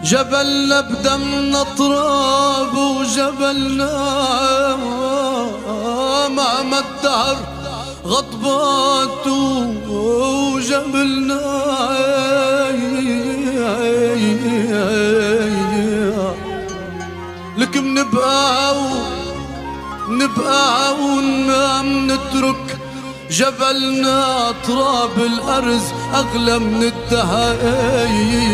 جبلنا بدمنا تراب وجبلنا مع الدهر غضبات وجبلنا لك نبقى وننام نترك جبلنا تراب الأرز أغلى من الدهر.